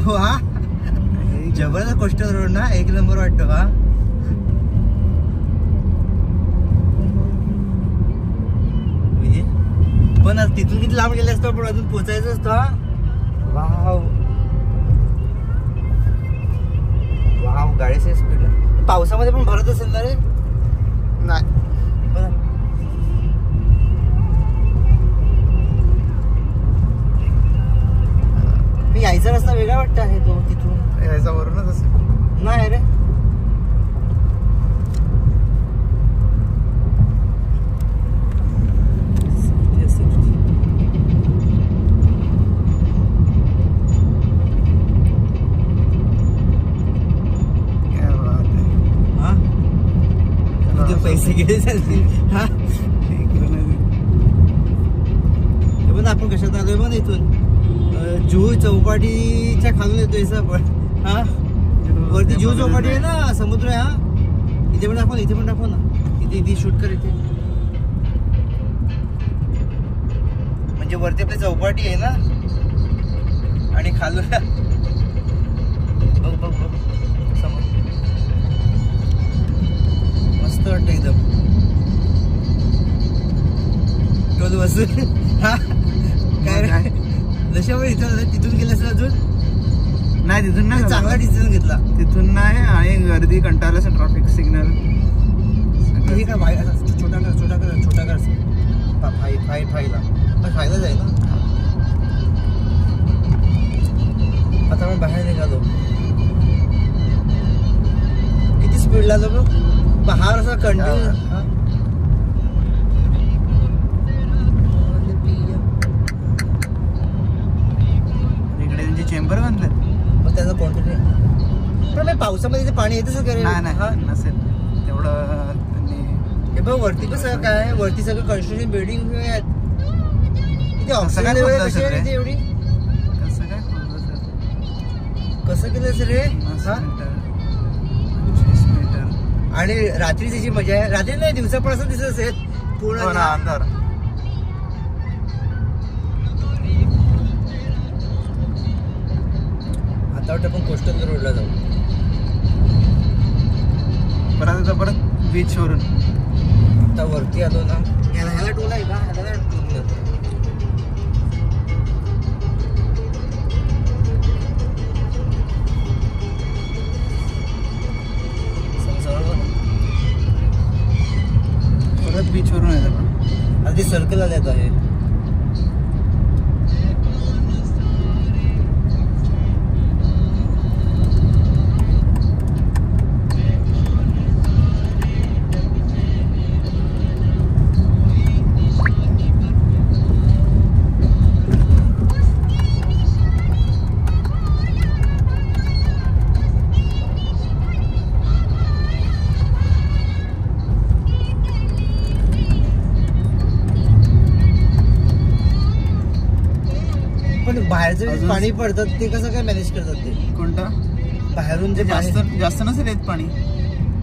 हा जबरदस्त coastal road ना, एक नंबर वाटतो का. पण तिथून किती लांब गेले असतो आपण, अजून पोचायचं असतं. वाव वाव, गाडीच्या स्पीड. पावसामध्ये पण भरत असेल ना रे? नाही, यायचा रस्ता वेगळा वाटतं आहे तो तिथून. यायचा वरूनच असेल. नाही रे, पैसे गेले हा. पण आपण कशात आलोय मग इथून जुहू चौपाटीच्या खालून येतोय आपण. हा वरती जुहू चौपाटी आहे ना, समुद्र आहे. हा इथे पण दाखव ना, इथे पण दाखव ना, इथे शूट कर इथे. म्हणजे वरती आपली चौपाटी आहे ना, आणि खालून बघ बघ बघ समोर मस्त वाटतं एकदम. टोल बसून हा काय जशामुळे इथं तिथून गेलं अजून नाही, तिथून नाही. चांगला डिसिजन घेतला. तिथून नाही, आणि गर्दी कंटाळलं असं. ट्रॅफिक सिग्नल हे काय छोटा कर छोटा कर छोटा कर फायला फायदा जाईल ना. आता आपण बाहेर निघालो. किती स्पीड लागलो बघ. बाहेर असा कंटिन्यू. इकडे त्यांचे चेंबर बांधले, मग त्याचा क्वांटिटी. पण पावसामध्ये ते पाणी येतच करे. नाही नसेल तेवढं. हे बघ वरती पण सगळं काय आहे, वरती सगळं कन्स्ट्रक्शन बिल्डिंग आहेत. इथे ऑक्सिजन लेवल कशी आहे इथे एवढी. कसं काय खोललं सर, कसं केलं सर रे. 25 मीटर. आणि रात्रीची जी मजा आहे, रात्री नाही दिवसा पण असं दिसत असेल पूर्ण अंधार. आता वाटतं आपण कोस्टल रोडला जाऊ. परत बीच वरून. आता वरती आलो ना, ह्याला टोल आहे का, ह्याला टोल जातो. परत बीच वरून आहे आपण. आधी सर्कल आल्यात आहे. बाहेरचं पाणी पडतात ते कसं काय मॅनेज करतात ते. कोणतं बाहेरून जे जास्त नसेल येत पाणी.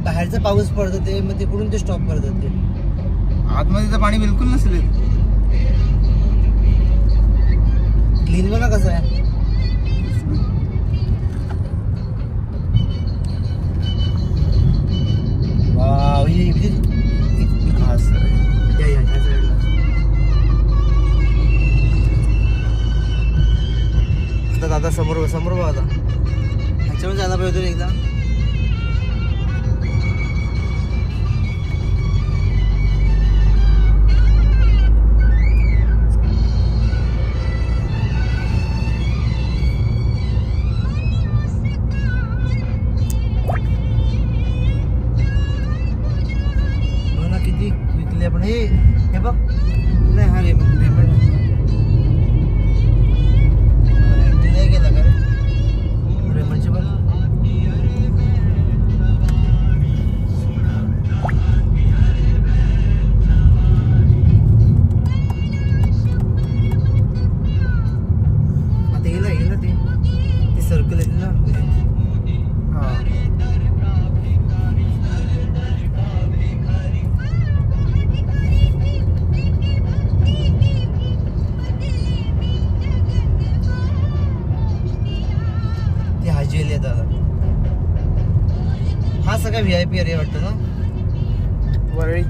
बाहेरचा पाऊस पडतं ते, मग तिकडून ते स्टॉप करतात ते. आतमध्ये तर पाणी बिलकुल नसेल येत. क्लीन बघा कसं आहे. वाव, हा सर दादा समोर बघा. आता ह्याच्यावर जायला पाहिजे होतं एकदा. बघ ना किती विकले आपण. हे बघ नाही, हा पेमेंट नाही गेला का रे रेमंडची. बघ काय VIP एरिया वाटतं ना वरळी.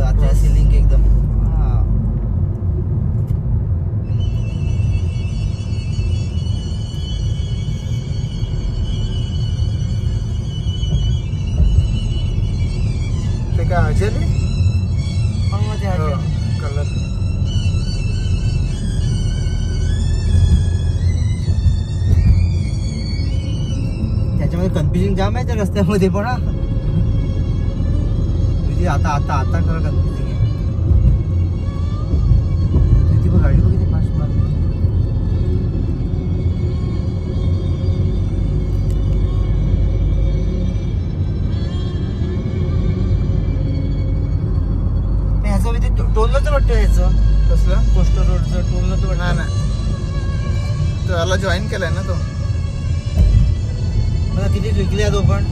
आता सिलिंग एकदम ते काय हजेल आहे? मध्ये हो, कलर. त्याच्यामध्ये कन्फ्युजिंग जाम आहे त्या रस्त्यामध्ये पण आता आता आता खरं कन्फ्युजिंग आहे. ती बघ गाडी बघ किती फास्ट मारते. ह्याचं टोलच वाटतं ह्याचं कसलं? कोस्टर रोडचं टोलच वाटतं. ना तो याला जॉईन केलाय ना तो. मला किती विकले तो पण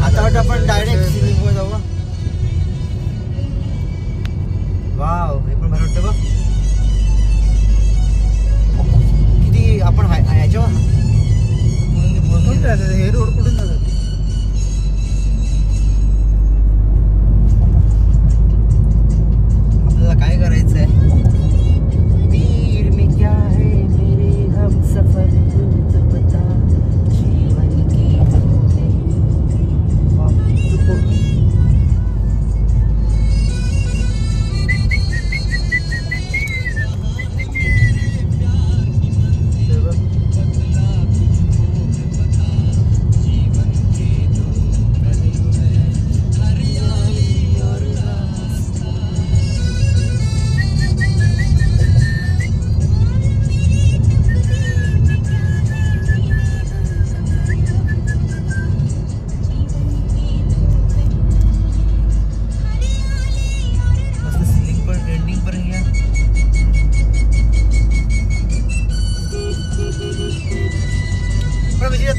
आता वाटतं आपण डायरेक्ट सिलिंग वर जाऊ. वाव हे पण बरं वाटतं बघ. किती आपण ह्याच्यावर हे रोड कुठून जातात? आपल्याला काय करायचंय भीड़ में क्या है मेरे हम सफर तो बता जीवन की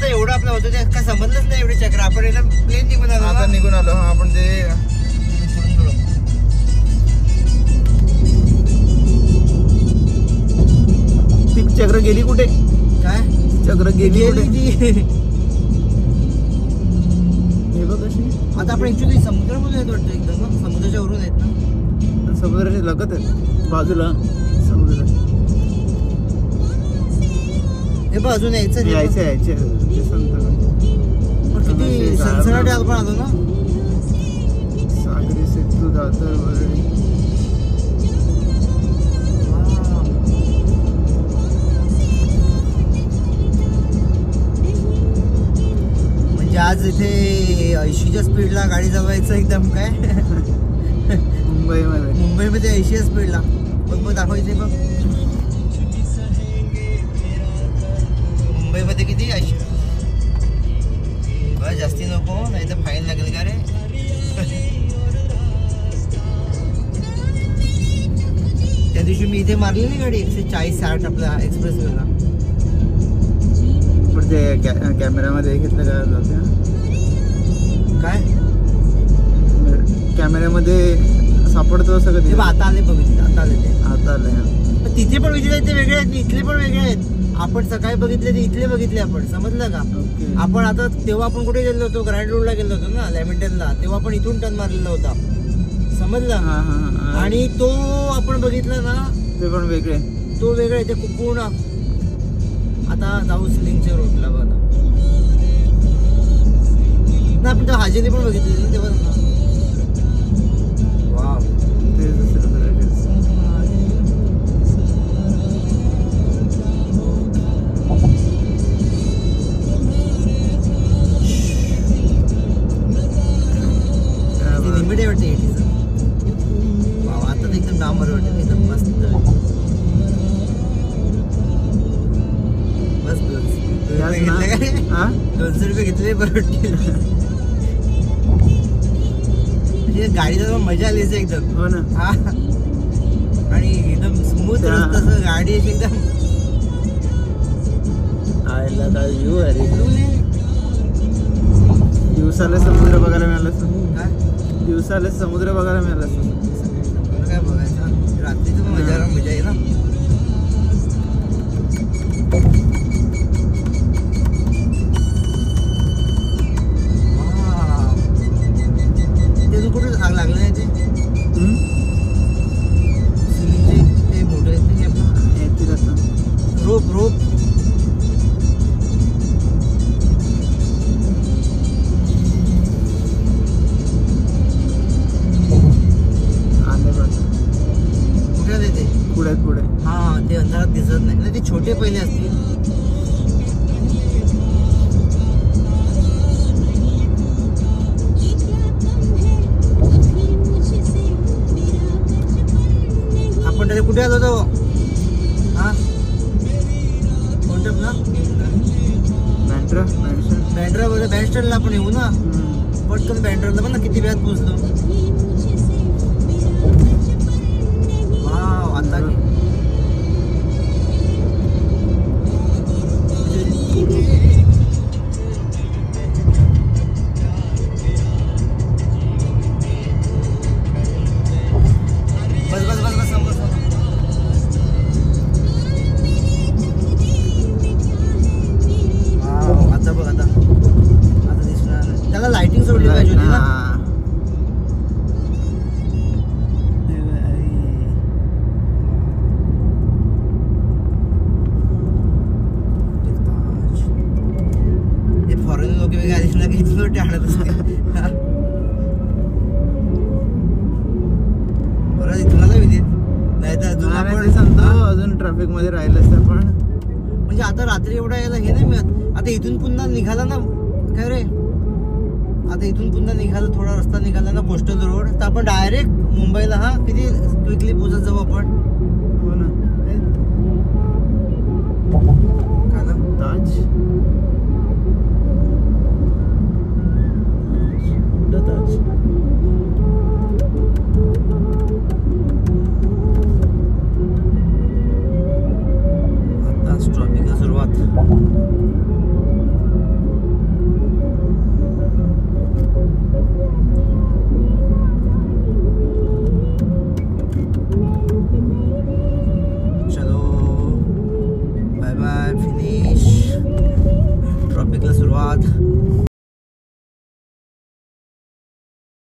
एवढं आपलं होतं ते काय समजलंच नाही. एवढे चक्र आपण एकदम प्लेन निघून आलो. आता निघून आलो. हा आपण ते चक्र गेली कुठे? काय चक्र गेली कुठे? हे बघ कशी. आता आपण ऍक्च्युली समुद्रामध्ये येत वाटतं एकदम ना. समुद्राच्या वरून आहेत ना. समुद्राच्या लगत आहेत बाजूला समुद्र. हे बघ अजून यायचं किती सनसनाटी आपण आलो ना. सागरी सेतू दादर वरळी. म्हणजे आज इथे 80च्या स्पीडला गाडी चालवायचं एकदम काय. मुंबईमध्ये 80च्या स्पीडला बघ दाखवायचे बघ. मुंबईमध्ये किती 80 बस. जास्ती नको नाही तर फाईन लागेल का रे. त्या दिवशी मी इथे मारलेली गाडी 140-60 आपल्या एक्सप्रेस वेला. पण ते कॅमेऱ्यामध्ये घेतलं काय कॅमेऱ्यामध्ये सापडतो सगळं ते. आता आले बघितले. आता आले तिथे पण विजिट आहेत ते वेगळे आहेत. इथले पण वेगळे आहेत. आपण सकाळी बघितले ते इथले बघितले आपण. समजलं का? आपण आता तेव्हा आपण कुठे गेलो होतो? ग्रँड रोडला गेलो होतो ना लॅमिंटनला. तेव्हा आपण इथून टर्न मारलेला होता. समजलं. आणि तो आपण बघितला ना ते पण वेगळे. तो वेगळा आहे ते पूर्ण. आता जाऊ सिलिंगच्या रोडला बघा ना. आपण तो हाजेरी पण बघितली ना तेव्हा. वाव लिमिट आहे वाटतं 80चं. वाव आता तर एकदम डांबर वाटतं एकदम मस्त. बस 200 रुपये घेतले बरं वाटते. गाडीचा मजा आली एकदम. हो ना. हा आणि एकदम स्मूथ रस्ता. गाडी एकदम आयला काय व्ह्यू आहे रे. दिवसाला समुद्र बघायला मिळालं. काय दिवसाला समुद्र बघायला मिळाला असता. मला काय बघायचं रात्रीचं पण मजा आहे ना. ते कुठे आग लागलं नाही ते ते मोठं आहे ते आपलं रोप कुठे ते पुढे हा ते अंधारात दिसत नाही ते छोटे पहिले असतील. आपण त्याला कुठे आलो होतो हा कोणतं ना बँड्रा वगैरे बँडस्टँडला आपण येऊ ना पटकन बँड्राला पण ना किती वेळात पोहोचलो. वाव आता बस समोर आता बघ आता दिसणार त्याला लाइटिंग सोडली पाहिजे होती ना. फॉरेन लोक वेगळ्या दिसणार की इथून टाळत असते. बरं इथून नाही तर अजून आपण सांगतो अजून ट्रॅफिक मध्ये राहिलं असतं पण म्हणजे आता रात्री एवढा यायला हे नाही मिळत. आता इथून पुन्हा निघाला ना काय रे आता इथून पुन्हा निघाला थोडा रस्ता निघाला ना कोस्टल रोड तर आपण डायरेक्ट मुंबईला हा किती क्विकली पोहोचत जाऊ आपण. हो ना काय ना ताज आताच ट्रॉफिकला सुरुवात.